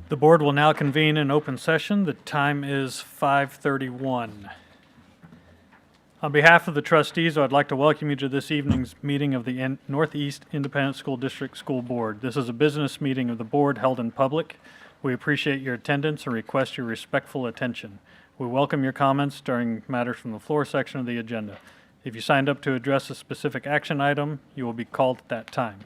The board will now convene in open session. The time is 5:31. On behalf of the trustees, I'd like to welcome you to this evening's meeting of the Northeast Independent School District School Board. This is a business meeting of the board held in public. We appreciate your attendance and request your respectful attention. We welcome your comments during matters from the floor section of the agenda. If you signed up to address a specific action item, you will be called at that time.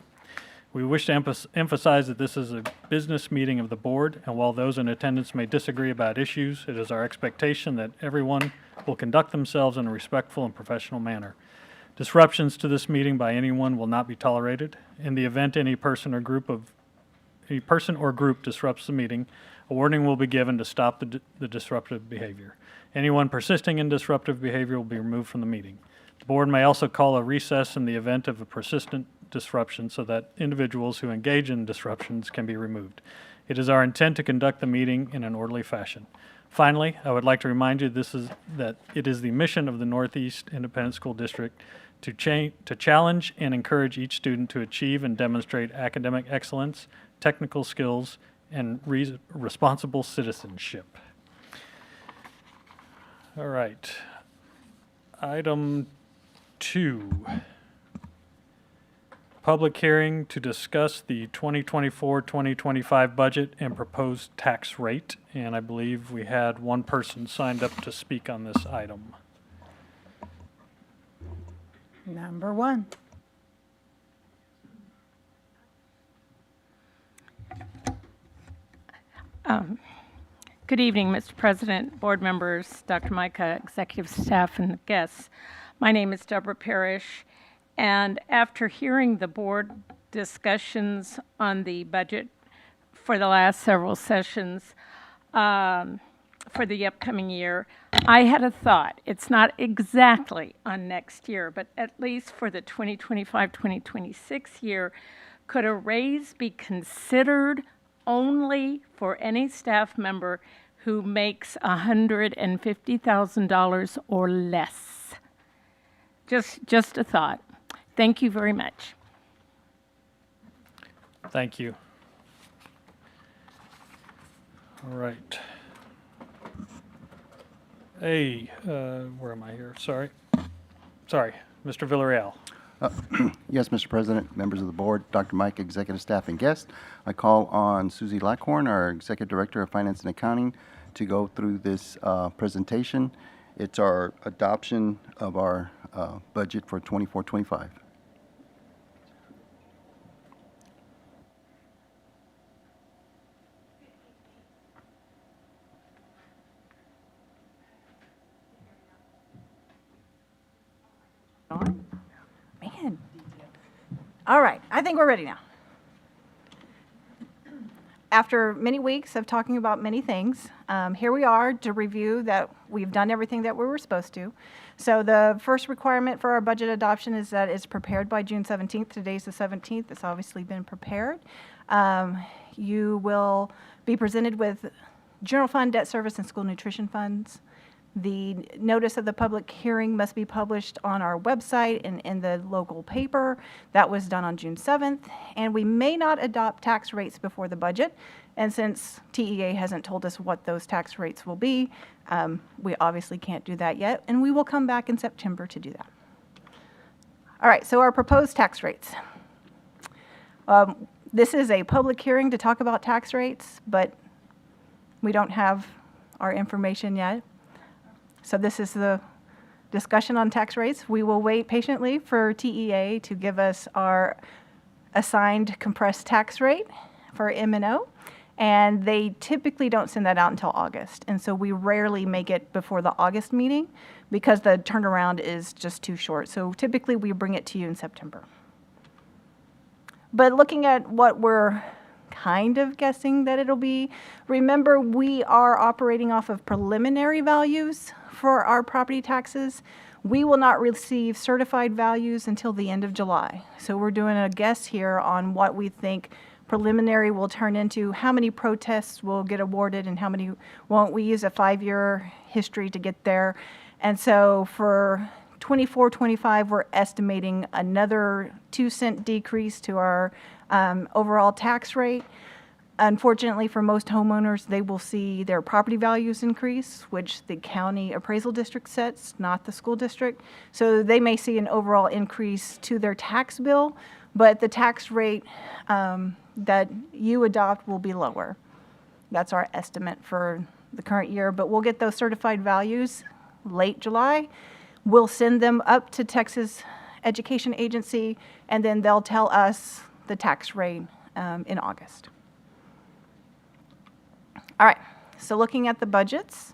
We wish to emphasize that this is a business meeting of the board, and while those in attendance may disagree about issues, it is our expectation that everyone will conduct themselves in a respectful and professional manner. Disruptions to this meeting by anyone will not be tolerated. In the event any person or group disrupts the meeting, a warning will be given to stop the disruptive behavior. Anyone persisting in disruptive behavior will be removed from the meeting. The board may also call a recess in the event of a persistent disruption so that individuals who engage in disruptions can be removed. It is our intent to conduct the meeting in an orderly fashion. Finally, I would like to remind you that it is the mission of the Northeast Independent School District to challenge and encourage each student to achieve and demonstrate academic excellence, technical skills, and responsible citizenship. All right. Item 2. Public hearing to discuss the 2024-2025 budget and proposed tax rate. And I believe we had one person signed up to speak on this item. Number 1. Good evening, Mr. President, board members, Dr. Micah, executive staff, and guests. My name is Deborah Parrish, and after hearing the board discussions on the budget for the last several sessions for the upcoming year, I had a thought. It's not exactly on next year, but at least for the 2025-2026 year, could a raise be considered only for any staff member who makes $150,000 or less? Just a thought. Thank you very much. Thank you. All right. Hey, where am I here? Sorry, Mr. Villarreal. Yes, Mr. President, members of the board, Dr. Mike, executive staff, and guests. I call on Susie Lackhorn, our Executive Director of Finance and Accounting, to go through this presentation. It's our adoption of our budget for 24-25. Man. All right, I think we're ready now. After many weeks of talking about many things, here we are to review that we've done everything that we were supposed to. So the first requirement for our budget adoption is that it's prepared by June 17th. Today's the 17th. It's obviously been prepared. You will be presented with general fund, debt service, and school nutrition funds. The notice of the public hearing must be published on our website and in the local paper. That was done on June 7th. And we may not adopt tax rates before the budget. And since TEA hasn't told us what those tax rates will be, we obviously can't do that yet. And we will come back in September to do that. All right, so our proposed tax rates. This is a public hearing to talk about tax rates, but we don't have our information yet. So this is the discussion on tax rates. We will wait patiently for TEA to give us our assigned compressed tax rate for M&O, and they typically don't send that out until August. And so we rarely make it before the August meeting because the turnaround is just too short. So typically we bring it to you in September. But looking at what we're kind of guessing that it'll be, remember we are operating off of preliminary values for our property taxes. We will not receive certified values until the end of July. So we're doing a guess here on what we think preliminary will turn into, how many protests will get awarded and how many won't. We use a 5-year history to get there. And so for 24-25, we're estimating another 2-cent decrease to our overall tax rate. Unfortunately, for most homeowners, they will see their property values increase, which the county appraisal district sets, not the school district. So they may see an overall increase to their tax bill, but the tax rate that you adopt will be lower. That's our estimate for the current year, but we'll get those certified values late July. We'll send them up to Texas Education Agency, and then they'll tell us the tax rate in August. All right, so looking at the budgets,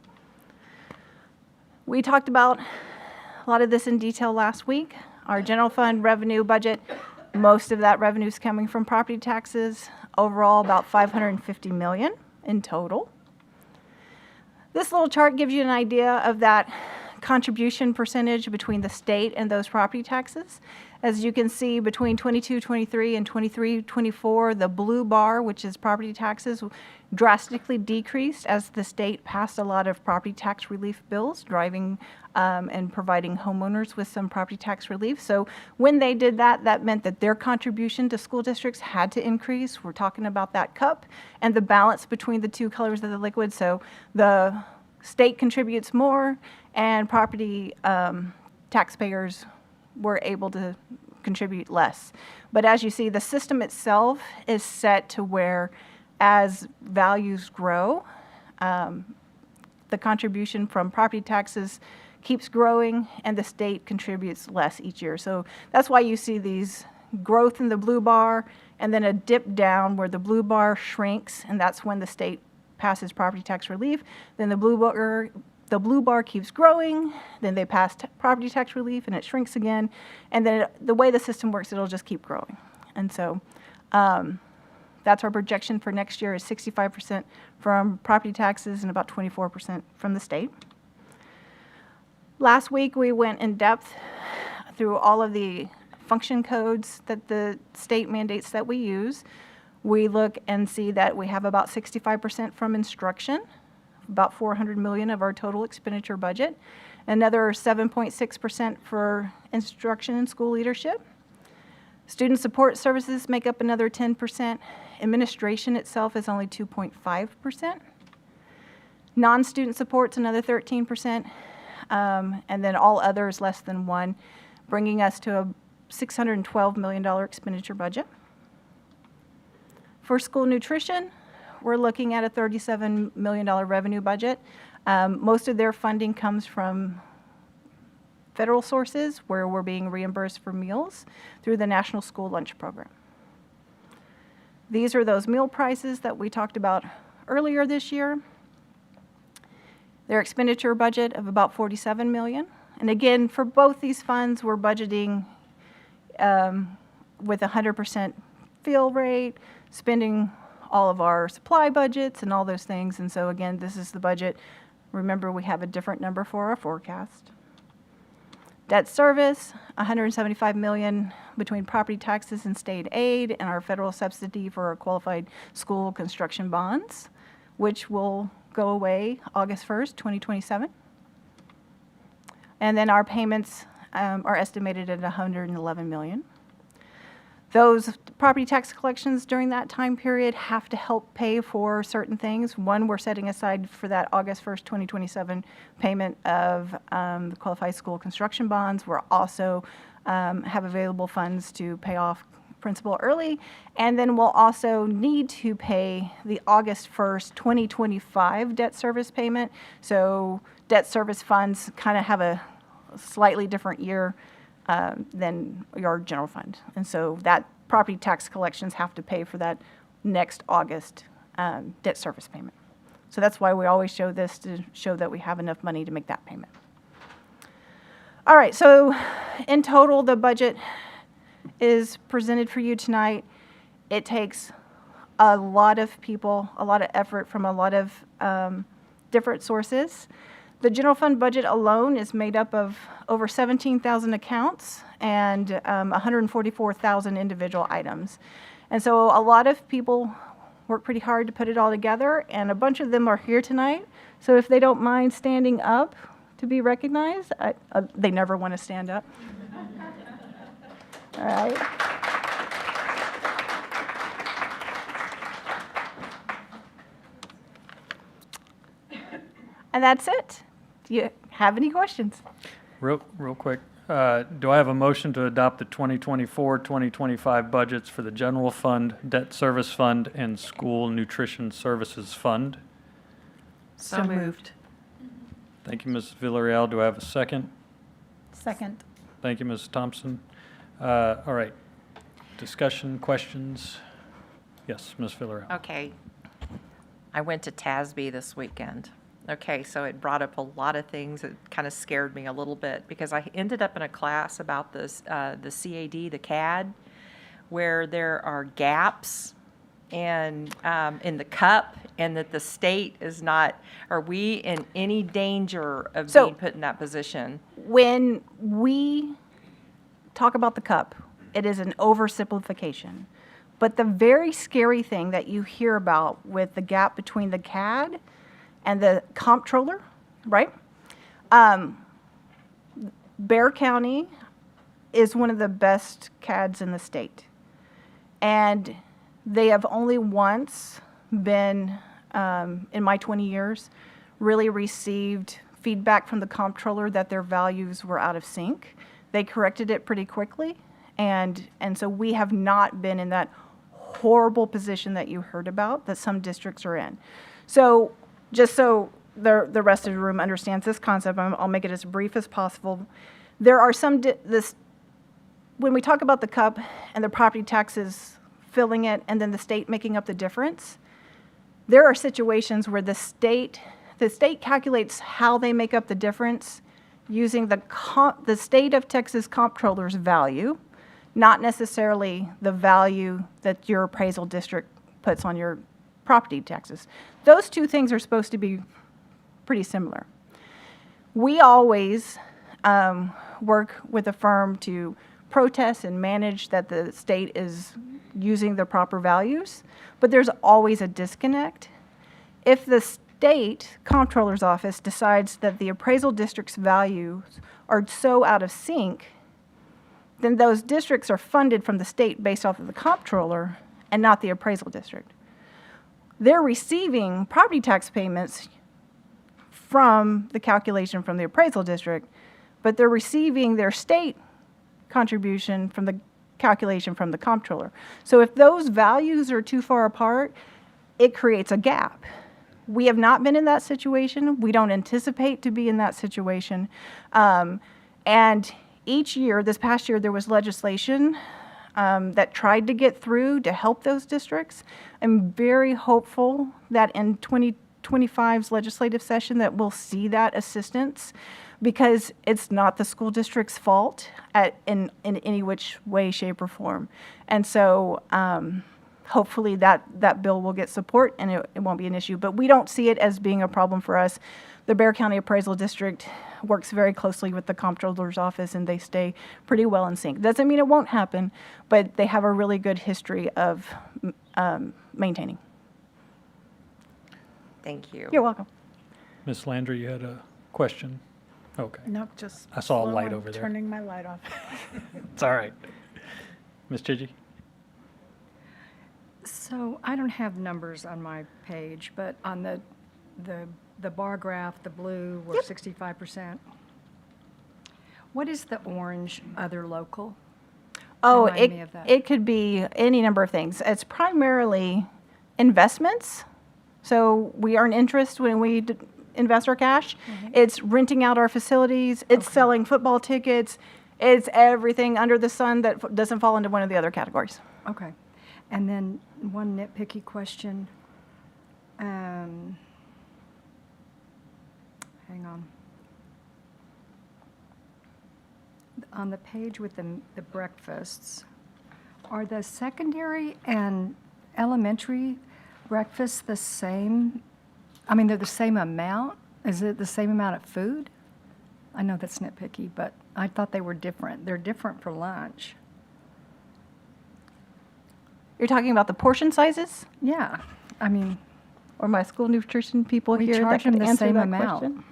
we talked about a lot of this in detail last week. Our general fund revenue budget, most of that revenue is coming from property taxes. Overall, about $550 million in total. This little chart gives you an idea of that contribution percentage between the state and those property taxes. As you can see, between 22-23 and 23-24, the blue bar, which is property taxes, drastically decreased as the state passed a lot of property tax relief bills, driving and providing homeowners with some property tax relief. So when they did that, that meant that their contribution to school districts had to increase. We're talking about that cup and the balance between the two colors of the liquid. So the state contributes more, and property taxpayers were able to contribute less. But as you see, the system itself is set to where as values grow, the contribution from property taxes keeps growing and the state contributes less each year. So that's why you see these growth in the blue bar and then a dip down where the blue bar shrinks, and that's when the state passes property tax relief. Then the blue bar keeps growing, then they pass property tax relief and it shrinks again, and then the way the system works, it'll just keep growing. And so that's our projection for next year is 65% from property taxes and about 24% from the state. Last week, we went in depth through all of the function codes that the state mandates that we use. We look and see that we have about 65% from instruction, about $400 million of our total expenditure budget, another 7.6% for instruction and school leadership. Student support services make up another 10%. Administration itself is only 2.5%. Non-student support's another 13%, and then all others less than 1%, bringing us to a $612 million expenditure budget. For school nutrition, we're looking at a $37 million revenue budget. Most of their funding comes from federal sources where we're being reimbursed for meals through the National School Lunch Program. These are those meal prices that we talked about earlier this year. Their expenditure budget of about $47 million. And again, for both these funds, we're budgeting with 100% fill rate, spending all of our supply budgets and all those things. And so again, this is the budget. Remember, we have a different number for our forecast. Debt service, $175 million between property taxes and state aid and our federal subsidy for our qualified school construction bonds, which will go away August 1st, 2027. And then our payments are estimated at $111 million. Those property tax collections during that time period have to help pay for certain things. One, we're setting aside for that August 1st, 2027 payment of the qualified school construction bonds. We're also have available funds to pay off principal early. And then we'll also need to pay the August 1st, 2025 debt service payment. So debt service funds kind of have a slightly different year than your general fund. And so that property tax collections have to pay for that next August debt service payment. So that's why we always show this, to show that we have enough money to make that payment. All right, so in total, the budget is presented for you tonight. It takes a lot of people, a lot of effort from a lot of different sources. The general fund budget alone is made up of over 17,000 accounts and 144,000 individual items. And so a lot of people work pretty hard to put it all together, and a bunch of them are here tonight. So if they don't mind standing up, to be recognized. They never want to stand up. All right. And that's it. Do you have any questions? Real quick, do I have a motion to adopt the 2024-2025 budgets for the General Fund, Debt Service Fund, and School Nutrition Services Fund? So moved. Thank you, Ms. Villarreal. Do I have a second? Second. Thank you, Ms. Thompson. All right. Discussion, questions? Yes, Ms. Villarreal. Okay. I went to TASB this weekend. Okay, so it brought up a lot of things that kind of scared me a little bit because I ended up in a class about this, the CAD, the CAD, where there are gaps and in the cup, and that the state is not. Are we in any danger of So- being put in that position? When we talk about the cup, it is an oversimplification. But the very scary thing that you hear about with the gap between the CAD and the comptroller, right? Bear County is one of the best CADs in the state. And they have only once been, in my 20 years, really received feedback from the comptroller that their values were out of sync. They corrected it pretty quickly. And so we have not been in that horrible position that you heard about that some districts are in. So just so the rest of the room understands this concept, I'll make it as brief as possible. There are some, when we talk about the cup and the property taxes filling it and then the state making up the difference, there are situations where the state calculates how they make up the difference using the state of Texas comptroller's value, not necessarily the value that your appraisal district puts on your property taxes. Those two things are supposed to be pretty similar. We always work with a firm to protest and manage that the state is using the proper values, but there's always a disconnect. If the state comptroller's office decides that the appraisal district's values are so out of sync, then those districts are funded from the state based off of the comptroller and not the appraisal district. They're receiving property tax payments from the calculation from the appraisal district, but they're receiving their state contribution from the calculation from the comptroller. So if those values are too far apart, it creates a gap. We have not been in that situation. We don't anticipate to be in that situation. And each year, this past year, there was legislation that tried to get through to help those districts. I'm very hopeful that in 2025's legislative session that we'll see that assistance, because it's not the school district's fault in any which way, shape, or form. And so hopefully that bill will get support and it won't be an issue. But we don't see it as being a problem for us. The Bear County Appraisal District works very closely with the comptroller's office, and they stay pretty well in sync. Doesn't mean it won't happen, but they have a really good history of maintaining. Thank you. You're welcome. Ms. Landry, you had a question? Okay. Nope, just. I saw a slow light on over there. Turning my light off. It's all right. Ms. Chigi? So I don't have numbers on my page, but on the bar graph, the blue, we're 65%. What is the orange other local? Oh, Remind me of that. it could be any number of things. It's primarily investments. So we earn interest when we invest our cash. It's renting out our facilities. It's selling football tickets. It's everything under the sun that doesn't fall into one of the other categories. Okay. And then one nitpicky question. Hang on. On the page with the breakfasts, are the secondary and elementary breakfasts the same? I mean, they're the same amount? Is it the same amount of food? I know that's nitpicky, but I thought they were different. They're different for lunch. You're talking about the portion sizes? Yeah, I mean, Or my school nutrition people We here that charge them could the answer same that amount. question?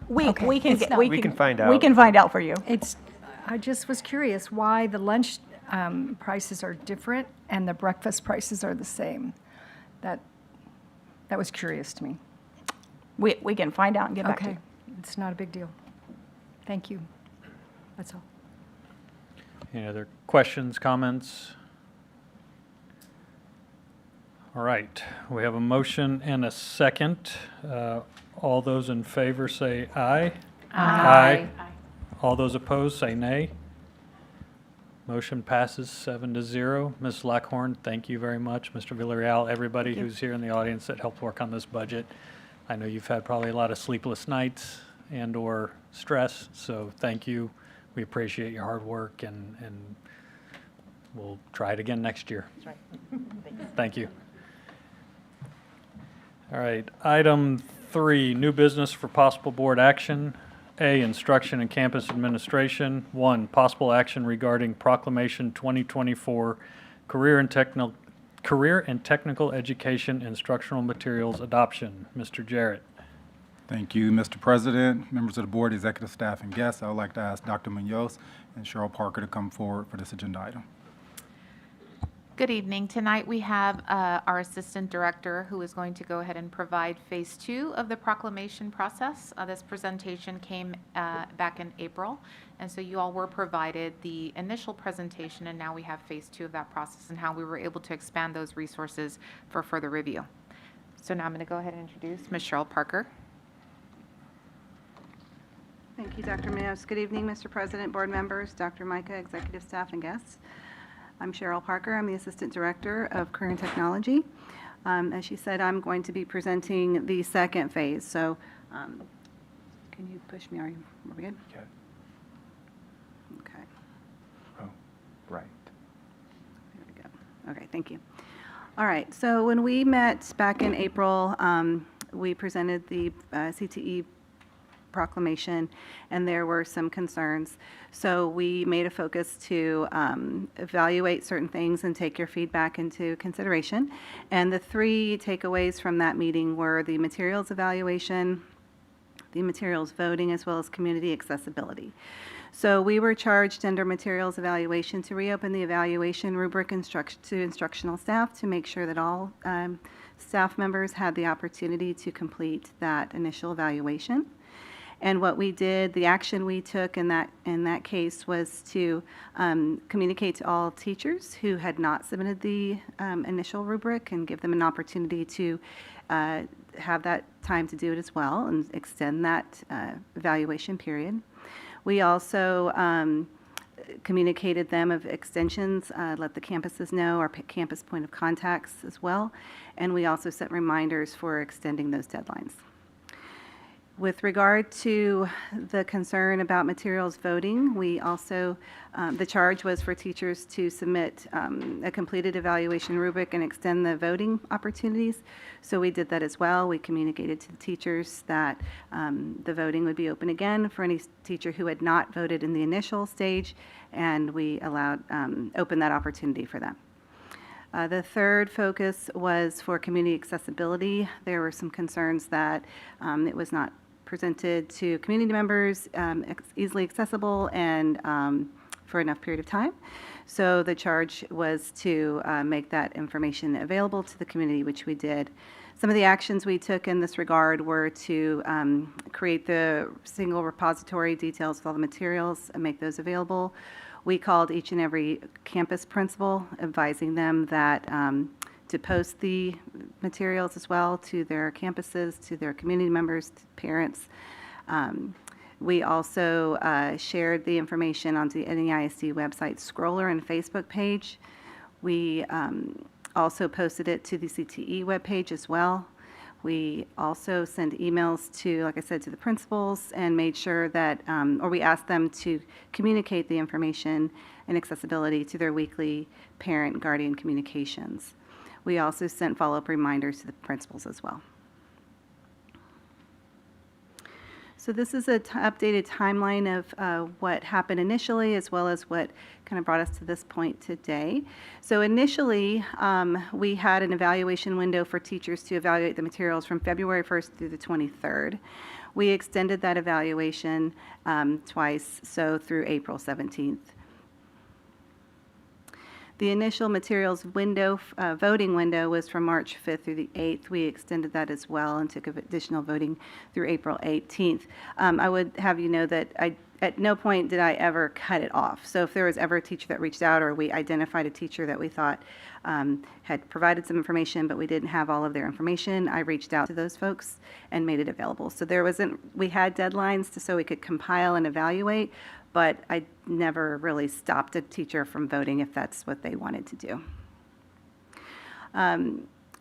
We can it's get, not- We can find We out. can find out for you. I just was curious why the lunch prices are different and the breakfast prices are the same. That was curious to me. We can find out and get back to Okay, you. it's not a big deal. Thank you. That's all. Any other questions, comments? All right, we have a motion and a second. All those in favor say aye. Aye. All those opposed say nay. Motion passes 7-0. Ms. Lackhorn, thank you very much. Mr. Villarreal, everybody who's here in the audience that helped work on this budget. I know you've had probably a lot of sleepless nights and/or stress, so thank you. We appreciate your hard work, and we'll try it again next year. Thank you. All right, item 3, new business for possible board action. A, instruction and campus administration. 1, possible action regarding proclamation 2024 career and technical education instructional materials adoption. Mr. Jarrett. Thank you, Mr. President, members of the board, executive staff, and guests. I would like to ask Dr. Munoz and Cheryl Parker to come forward for this agenda item. Good evening. Tonight we have our Assistant Director who is going to go ahead and provide Phase 2 of the proclamation process. This presentation came back in April, and so you all were provided the initial presentation, and now we have Phase 2 of that process and how we were able to expand those resources for further review. So now I'm going to go ahead and introduce Ms. Cheryl Parker. Thank you, Dr. Munoz. Good evening, Mr. President, board members, Dr. Micah, executive staff, and guests. I'm Cheryl Parker. I'm the Assistant Director of Career and Technology. As she said, I'm going to be presenting the second phase. So can you push me? Are we good? Okay. Okay. Oh, right. There we go. Okay, thank you. All right, so when we met back in April, we presented the CTE proclamation, and there were some concerns. So we made a focus to evaluate certain things and take your feedback into consideration. And the 3 takeaways from that meeting were the materials evaluation, the materials voting, as well as community accessibility. So we were charged under materials evaluation to reopen the evaluation rubric to instructional staff to make sure that all staff members had the opportunity to complete that initial evaluation. And what we did, the action we took in that case was to communicate to all teachers who had not submitted the initial rubric and give them an opportunity to have that time to do it as well and extend that evaluation period. We also communicated them of extensions, let the campuses know, our campus point of contacts as well, and we also set reminders for extending those deadlines. With regard to the concern about materials voting, we also, the charge was for teachers to submit a completed evaluation rubric and extend the voting opportunities. So we did that as well. We communicated to the teachers that the voting would be open again for any teacher who had not voted in the initial stage, and we allowed, opened that opportunity for them. The third focus was for community accessibility. There were some concerns that it was not presented to community members easily accessible and for enough period of time. So the charge was to make that information available to the community, which we did. Some of the actions we took in this regard were to create the single repository details of all the materials and make those available. We called each and every campus principal, advising them that to post the materials as well to their campuses, to their community members, to parents. We also shared the information onto the NEISD website scroller and Facebook page. We also posted it to the CTE webpage as well. We also sent emails to, like I said, to the principals and made sure that, or we asked them to communicate the information and accessibility to their weekly parent-guardian communications. We also sent follow-up reminders to the principals as well. So this is a updated timeline of what happened initially, as well as what kind of brought us to this point today. So initially, we had an evaluation window for teachers to evaluate the materials from February 1st through the 23rd. We extended that evaluation twice, so through April 17th. The initial materials window, voting window, was from March 5th through the 8th. We extended that as well and took additional voting through April 18th. I would have you know that at no point did I ever cut it off. So if there was ever a teacher that reached out, or we identified a teacher that we thought had provided some information, but we didn't have all of their information, I reached out to those folks and made it available. So we had deadlines so we could compile and evaluate, but I never really stopped a teacher from voting if that's what they wanted to do.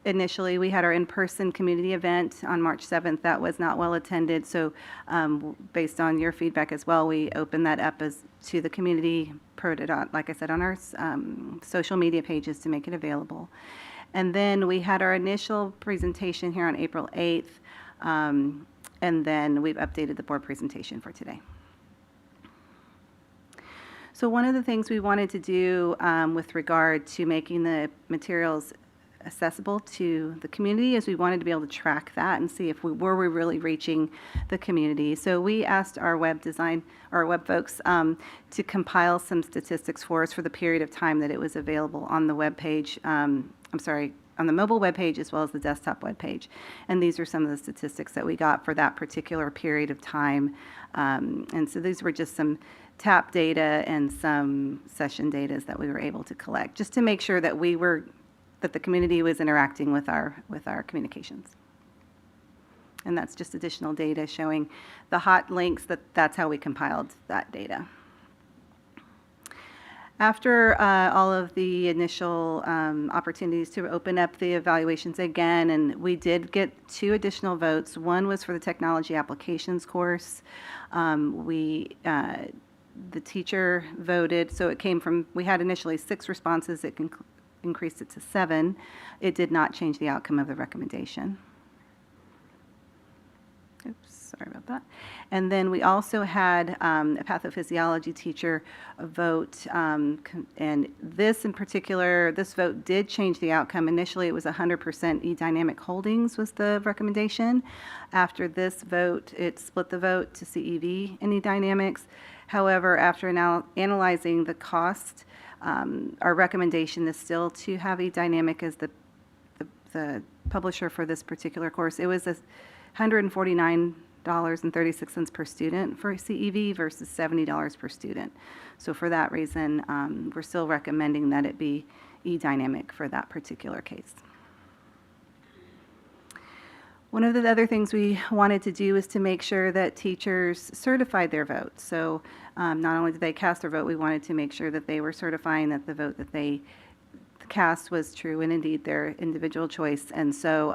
Initially, we had our in-person community event on March 7th. That was not well attended, so based on your feedback as well, we opened that up to the community, put it on, like I said, on our social media pages to make it available. And then we had our initial presentation here on April 8th, and then we've updated the board presentation for today. So one of the things we wanted to do with regard to making the materials accessible to the community is we wanted to be able to track that and see if we really reaching the community. So we asked our web folks to compile some statistics for us for the period of time that it was available on the web page. On the mobile web page as well as the desktop web page. And these are some of the statistics that we got for that particular period of time. And so these were just some tap data and some session data that we were able to collect, just to make sure that that the community was interacting with our communications. And that's just additional data showing the hot links. That's how we compiled that data. After all of the initial opportunities to open up the evaluations again, and we did get 2 additional votes. One was for the technology applications course. The teacher voted, so it came from, we had initially 6 responses. It increased it to 7. It did not change the outcome of the recommendation. Oops, sorry about that. And then we also had a pathophysiology teacher vote, and this in particular, this vote did change the outcome. Initially, it was 100% E-dynamic holdings was the recommendation. After this vote, it split the vote to CEV and E-dynamics. However, after analyzing the cost, our recommendation is still to have E-dynamic as the publisher for this particular course. It was $149.36 per student for CEV versus $70 per student. So for that reason, we're still recommending that it be E-dynamic for that particular case. One of the other things we wanted to do is to make sure that teachers certified their votes. So not only did they cast their vote, we wanted to make sure that they were certifying that the vote that they cast was true and indeed their individual choice, and so,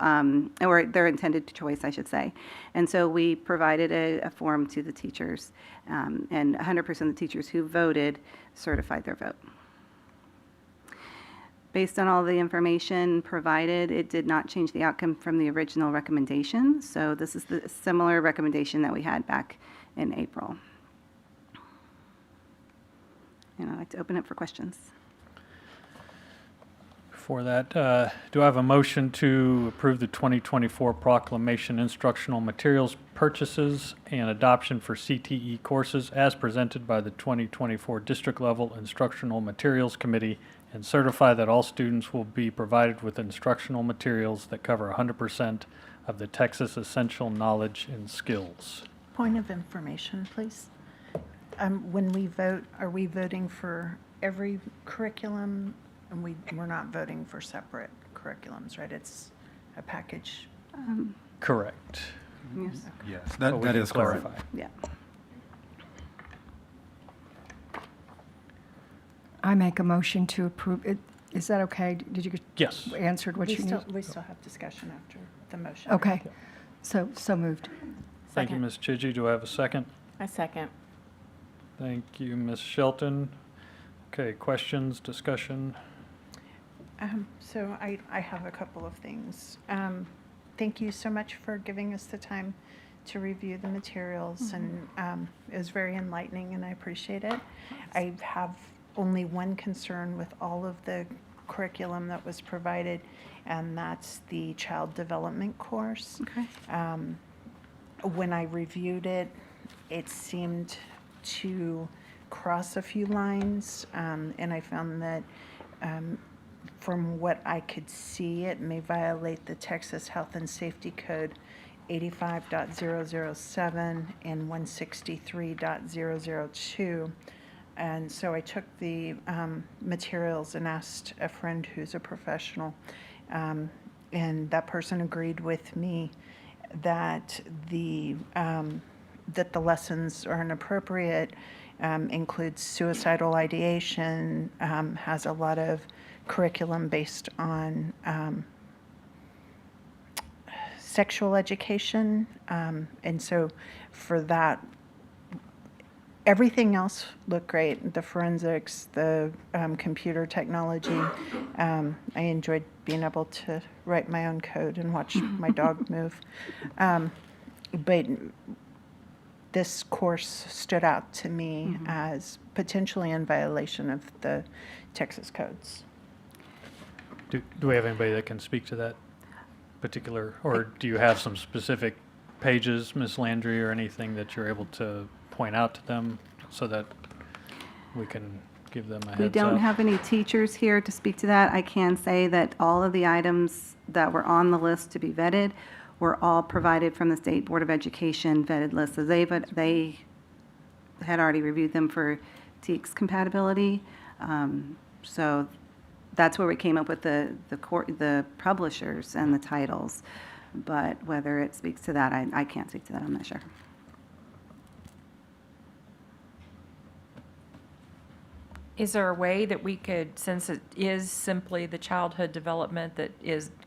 or their intended choice, I should say. And so we provided a form to the teachers, and 100% of the teachers who voted certified their vote. Based on all the information provided, it did not change the outcome from the original recommendation. So this is the similar recommendation that we had back in April. And I'd like to open it for questions. For that, do I have a motion to approve the 2024 proclamation instructional materials purchases and adoption for CTE courses as presented by the 2024 District Level Instructional Materials Committee, and certify that all students will be provided with instructional materials that cover 100% of the Texas essential knowledge and skills? Point of information, please. When we vote, are we voting for every curriculum? And we're not voting for separate curriculums, right? It's a package. Correct. Yes. Yes, But we that can is correct. clarify. Yeah. I make a motion to approve. Is that okay? Did you Yes. answered what We you need? still have discussion after the motion. Okay, so moved. Thank you, Ms. Chidgey. Do I have a second? I second. Thank you, Ms. Shelton. Okay, questions, discussion? So I have a couple of things. Thank you so much for giving us the time to review the materials, and it was very enlightening, and I appreciate it. I have only one concern with all of the curriculum that was provided, and that's the child development course. Okay. When I reviewed it, it seemed to cross a few lines, and I found that from what I could see, it may violate the Texas Health and Safety Code 85.007 and 163.002. And so I took the materials and asked a friend who's a professional, and that person agreed with me that the lessons are inappropriate, includes suicidal ideation, has a lot of curriculum based on sexual education, and so for that, everything else looked great. The forensics, the computer technology. I enjoyed being able to write my own code and watch my dog move. But this course stood out to me as potentially in violation of the Texas codes. Do we have anybody that can speak to that particular, or do you have some specific pages, Ms. Landry, or anything that you're able to point out to them so that we can give them a heads up? We don't have any teachers here to speak to that. I can say that all of the items that were on the list to be vetted were all provided from the State Board of Education vetted list. So they had already reviewed them for TEKS compatibility. So that's where we came up with the publishers and the titles. But whether it speaks to that, I can't speak to that. I'm not sure. Is there a way that we could, since it is simply the childhood development that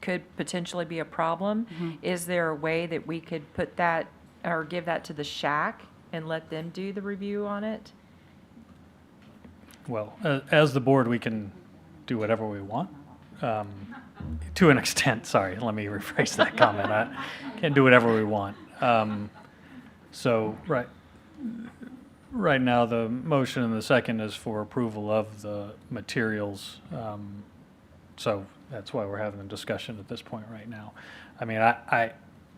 could potentially be a problem, is there a way that we could put that or give that to the SHAC and let them do the review on it? Well, as the board, we can do whatever we want. To an extent, sorry, let me rephrase that comment. I can't do whatever we want. So, right now, the motion and the second is for approval of the materials. So that's why we're having a discussion at this point right now. I mean,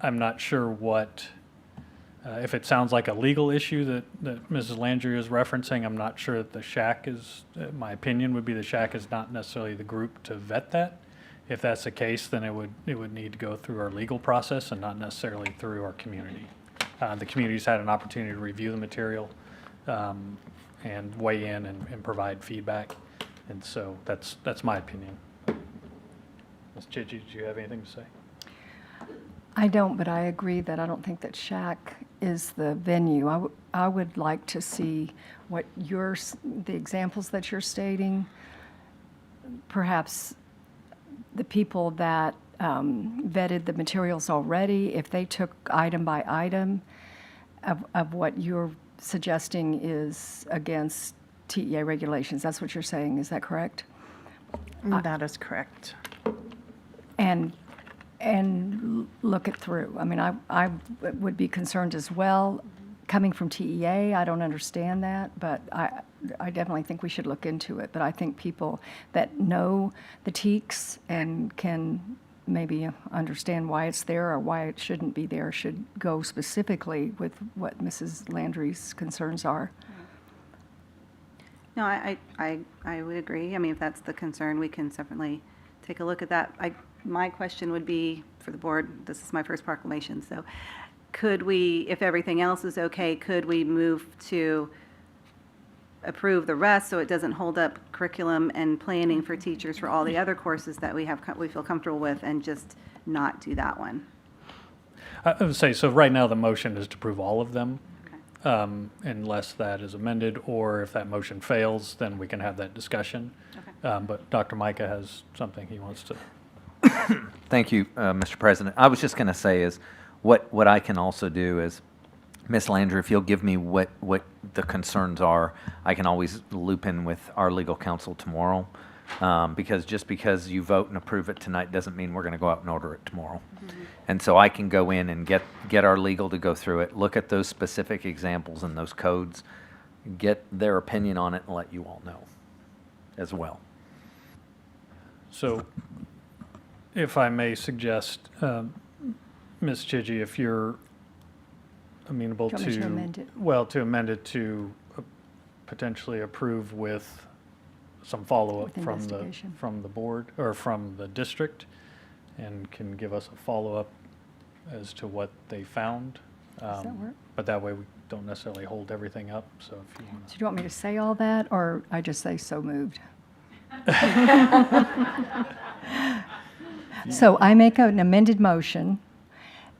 I'm not sure what, if it sounds like a legal issue that Mrs. Landry is referencing, I'm not sure that the SHAC is, my opinion would be the SHAC is not necessarily the group to vet that. If that's the case, then it would need to go through our legal process and not necessarily through our community. The community's had an opportunity to review the material and weigh in and provide feedback. And so that's my opinion. Ms. Chidgey, do you have anything to say? I don't, but I agree that I don't think that SHAC is the venue. I would like to see what the examples that you're stating, perhaps the people that vetted the materials already, if they took item by item of what you're suggesting is against TEA regulations. That's what you're saying, is that correct? That is correct. And look it through. I mean, I would be concerned as well. Coming from TEA, I don't understand that, but I definitely think we should look into it. But I think people that know the TEKS and can maybe understand why it's there or why it shouldn't be there should go specifically with what Mrs. Landry's concerns are. No, I would agree. I mean, if that's the concern, we can certainly take a look at that. My question would be for the board, this is my first proclamation, so could we, if everything else is okay, could we move to approve the rest so it doesn't hold up curriculum and planning for teachers for all the other courses that we feel comfortable with, and just not do that one? I would say, so right now the motion is to approve all of them, Okay. unless that is amended, or if that motion fails, then we can have that discussion. Okay. But Dr. Micah has something he wants to. Thank you, Mr. President. I was just going to say is what I can also do is, Ms. Landry, if you'll give me what the concerns are, I can always loop in with our legal counsel tomorrow Because just because you vote and approve it tonight doesn't mean we're going to go out and order it tomorrow. And so I can go in and get our legal to go through it, look at those specific examples and those codes, get their opinion on it, and let you all know as well. So if I may suggest, Ms. Chidgey, if you're amenable Do you want me to, to amend it? well, to amend it to potentially approve with some follow-up With from investigation. from the board or from the district, and can give us a follow-up as to what they found. Does that work? But that way we don't necessarily hold everything up, so if you want So do you want me to say all that, or I just say so moved? So I make an amended motion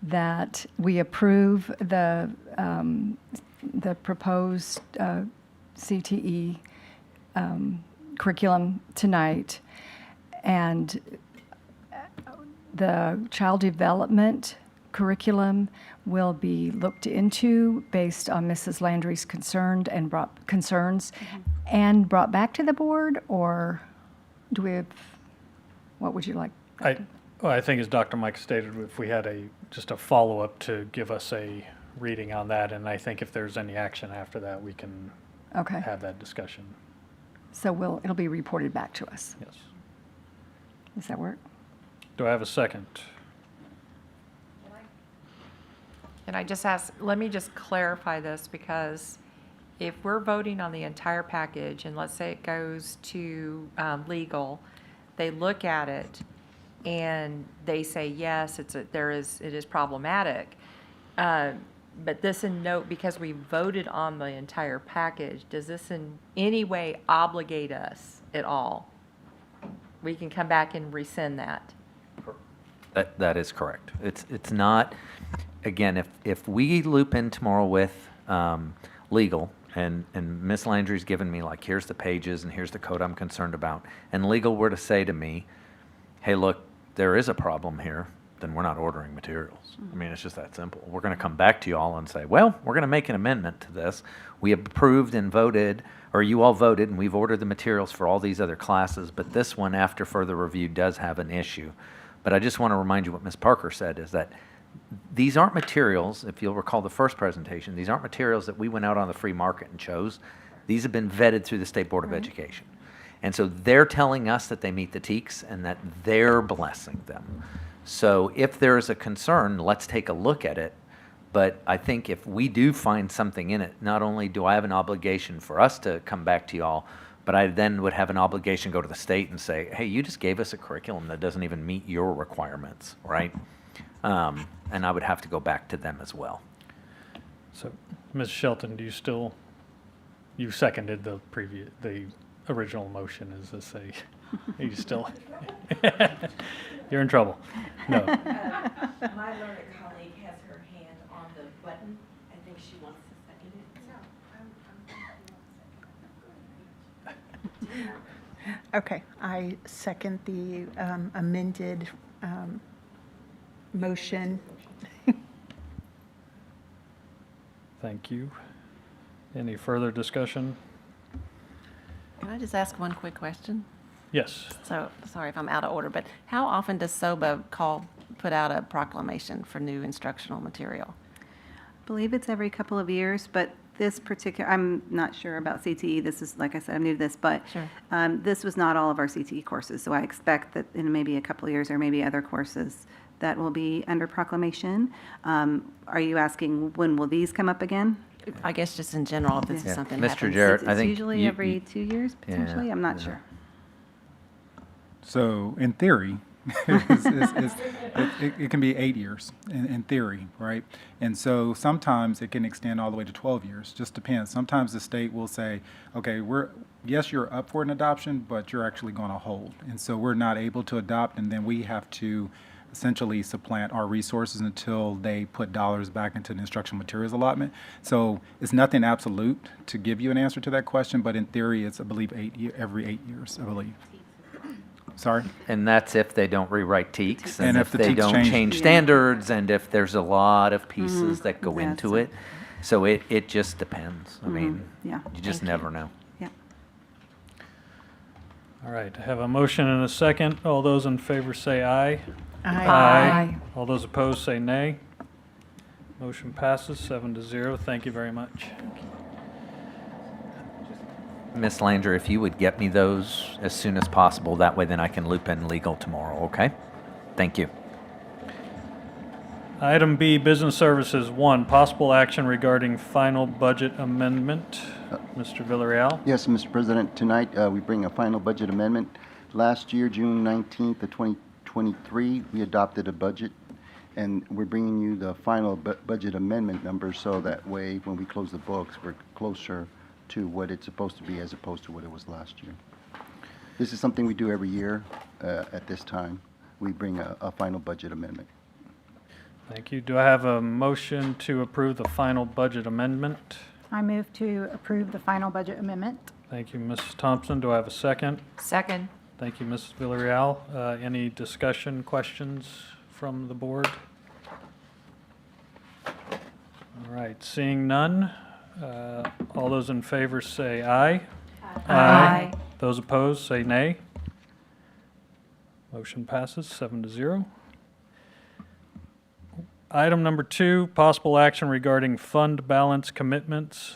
that we approve the proposed CTE curriculum tonight, and the child development curriculum will be looked into based on Mrs. Landry's concerns and brought back to the board, or do we have, what would you like? I think as Dr. Mike stated, if we had just a follow-up to give us a reading on that, and I think if there's any action after that, we can Okay, have that discussion. so it'll be reported back to us. Yes. Does that work? Do I have a second? Can I just ask, let me just clarify this, because if we're voting on the entire package, and let's say it goes to legal, they look at it and they say, yes, it is problematic. But this in note, because we voted on the entire package, does this in any way obligate us at all? We can come back and rescind that. That is correct. It's not, again, if we loop in tomorrow with legal, and Ms. Landry's given me, like, here's the pages and here's the code I'm concerned about, and legal were to say to me, hey, look, there is a problem here, then we're not ordering materials. I mean, it's just that simple. We're going to come back to you all and say, well, we're going to make an amendment to this. We approved and voted, or you all voted, and we've ordered the materials for all these other classes, but this one, after further review, does have an issue. But I just want to remind you what Ms. Parker said, is that these aren't materials, if you'll recall the first presentation, these aren't materials that we went out on the free market and chose. These have been vetted through the State Board of Education. And so they're telling us that they meet the TEKS and that they're blessing them. So if there is a concern, let's take a look at it. But I think if we do find something in it, not only do I have an obligation for us to come back to y'all, but I then would have an obligation to go to the state and say, hey, you just gave us a curriculum that doesn't even meet your requirements, right? And I would have to go back to them as well. So, Ms. Shelton, you seconded the original motion, is this are you still? You're in trouble. No. My learned colleague has her hand on the button. I think she wants to second it. Okay, I second the amended motion. Thank you. Any further discussion? Can I just ask one quick question? Yes. So, sorry if I'm out of order, but how often does SOBA put out a proclamation for new instructional material? I believe it's every couple of years, but this particular, I'm not sure about CTE. This is, like I said, I'm new to this, but Sure. This was not all of our CTE courses. So I expect that in maybe a couple of years or maybe other courses that will be under proclamation. Are you asking when will these come up again? I guess just in general, if this Yeah. is something Mr. happens. Jarrett, I It's think usually you- every 2 years potentially. I'm not yeah. sure. So in theory, it can be 8 years in theory, right? And so sometimes it can extend all the way to 12 years, just depends. Sometimes the state will say, okay, yes, you're up for an adoption, but you're actually going to hold. And so we're not able to adopt, and then we have to essentially supplant our resources until they put dollars back into the instructional materials allotment. So it's nothing absolute to give you an answer to that question, but in theory, it's, I believe, every 8 years, I believe. Sorry? And that's if they don't rewrite TEKS, and And if if the they TEKS don't change. change standards, and if there's a lot of pieces that go That's into it. it. So it just depends. I mean, Yeah. you just never know. Yeah. All right, I have a motion and a second. All those in favor say aye. Aye. All those opposed say nay. Motion passes 7-0. Thank you very much. Ms. Langer, if you would get me those as soon as possible, that way then I can loop in legal tomorrow, okay? Thank you. Item B, Business Services. 1, possible action regarding final budget amendment. Mr. Villarreal. Yes, Mr. President, tonight we bring a final budget amendment. Last year, June 19th of 2023, we adopted a budget, and we're bringing you the final budget amendment number so that way when we close the books, we're closer to what it's supposed to be as opposed to what it was last year. This is something we do every year at this time. We bring a final budget amendment. Thank you. Do I have a motion to approve the final budget amendment? I move to approve the final budget amendment. Thank you, Mrs. Thompson. Do I have a second? Second. Thank you, Mrs. Villarreal. Any discussion, questions from the board? All right, seeing none, all those in favor say aye. Aye. Those opposed say nay. Motion passes 7-0. Item number 2, possible action regarding fund balance commitments.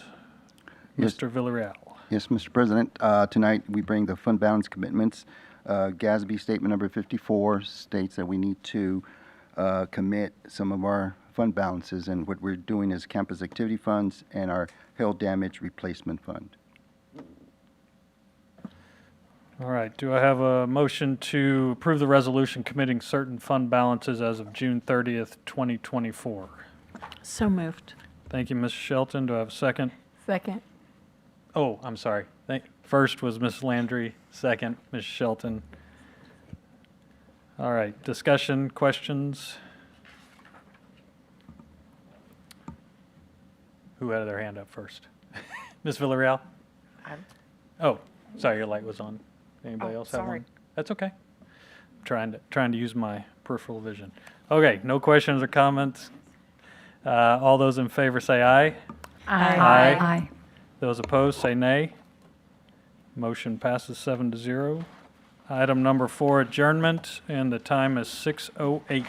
Yes. Mr. Villarreal. Yes, Mr. President, tonight we bring the fund balance commitments. GASB statement number 54 states that we need to commit some of our fund balances, and what we're doing is campus activity funds and our hail damage replacement fund. All right, do I have a motion to approve the resolution committing certain fund balances as of June 30th, 2024? So moved. Thank you, Ms. Shelton. Do I have a second? Second. Oh, I'm sorry. First was Ms. Landry, second, Ms. Shelton. All right, discussion, questions? Who had their hand up first? Ms. Villarreal? Oh, sorry, your light was on. Anybody else have sorry. one? That's okay. Trying to use my peripheral vision. Okay, no questions or comments. All those in favor say aye. Aye. Aye. Those opposed say nay. Motion passes 7-0. Item number 4, adjournment, and the time is 6:08.